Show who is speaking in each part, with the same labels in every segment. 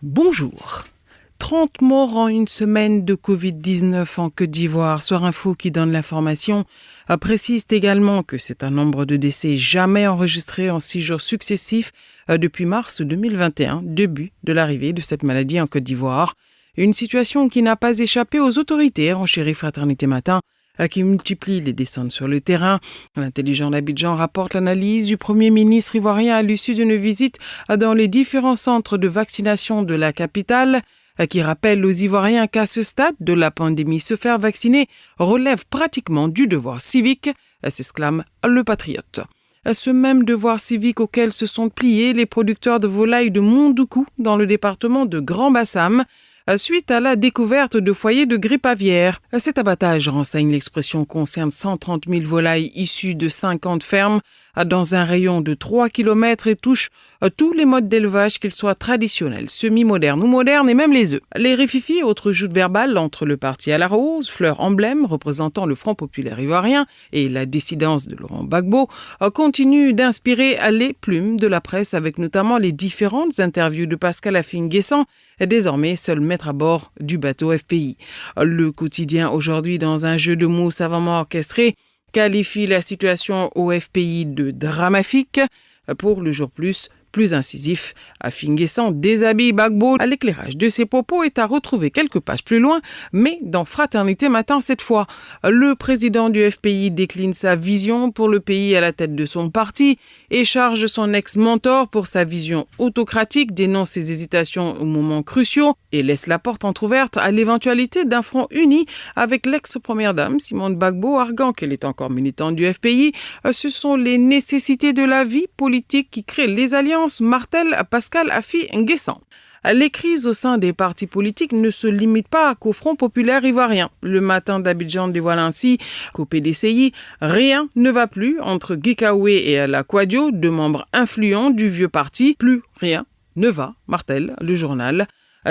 Speaker 1: Bonjour. 30 morts en une semaine de Covid-19 en Côte d'Ivoire. Soir Info qui donne l'information précise également que c'est un nombre de décès jamais enregistré en 6 jours successifs depuis mars 2021, début de l'arrivée de cette maladie en Côte d'Ivoire. Une situation qui n'a pas échappé aux autorités, renchérit Fraternité Matin, qui multiplie les descentes sur le terrain. L'Intelligent d'Abidjan rapporte l'analyse du Premier ministre ivoirien à l'issue d'une visite dans les différents centres de vaccination de la capitale, qui rappelle aux Ivoiriens qu'à ce stade de la pandémie, se faire vacciner relève pratiquement du devoir civique, s'exclame le patriote. Ce même devoir civique auquel se sont pliés les producteurs de volailles de Mondoukou dans le département de Grand Bassam, suite à la découverte de foyers de grippe aviaire. Cet abattage, renseigne l'expression, concerne 130 000 volailles issues de 50 fermes dans un rayon de 3 km et touche tous les modes d'élevage, qu'ils soient traditionnels, semi-modernes ou modernes, et même les œufs. Les rififis, autre joute verbale entre le parti à la rose, fleur emblème représentant le Front populaire ivoirien et la dissidence de Laurent Gbagbo, continuent d'inspirer les plumes de la presse, avec notamment les différentes interviews de Pascal Affi-N'Guessan, désormais seul maître à bord du bateau FPI. Le quotidien aujourd'hui, dans un jeu de mots savamment orchestré, qualifie la situation au FPI de dramatique. Pour le jour plus incisif, Affi-N'Guessan déshabille Gbagbo. L'éclairage de ses propos est à retrouver quelques pages plus loin, mais dans Fraternité Matin cette fois. Le président du FPI décline sa vision pour le pays à la tête de son parti et charge son ex-mentor pour sa vision autocratique, dénonce ses hésitations aux moments cruciaux et laisse la porte entrouverte à l'éventualité d'un front uni avec l'ex-première dame Simone Gbagbo, arguant qu'elle est encore militante du FPI. Ce sont les nécessités de la vie politique qui créent les alliances, martèle Pascal Affi-N'Guessan. Les crises au sein des partis politiques ne se limitent pas qu'au Front populaire ivoirien. Le Matin d'Abidjan dévoile ainsi qu'au PDCI, rien ne va plus entre Guy Kaoué et Alla Kouadio, deux membres influents du vieux parti. Plus rien ne va, martèle le journal.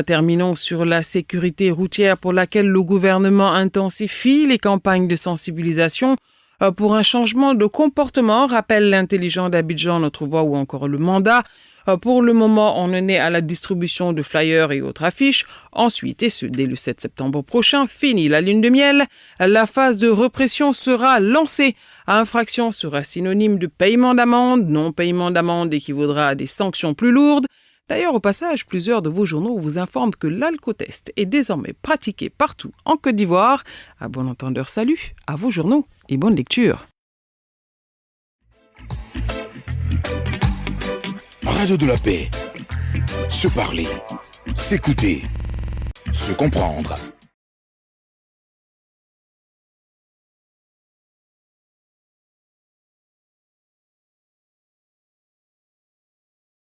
Speaker 1: Terminons sur la sécurité routière pour laquelle le gouvernement intensifie les campagnes de sensibilisation pour un changement de comportement, rappelle l'Intelligent d'Abidjan, Notre Voix ou encore Le Mandat. Pour le moment, on en est à la distribution de flyers et autres affiches. Ensuite, et ce dès le 7 septembre prochain, fini la lune de miel. La phase de répression sera lancée. Infraction sera synonyme de paiement d'amende. Non-paiement d'amende équivaudra à des sanctions plus lourdes. D'ailleurs, au passage, plusieurs de vos journaux vous informent que l'alcotest est désormais pratiqué partout en Côte d'Ivoire. À bon entendeur, salut, à vos journaux et bonne lecture.
Speaker 2: Radio de la paix. Se parler, s'écouter, se comprendre.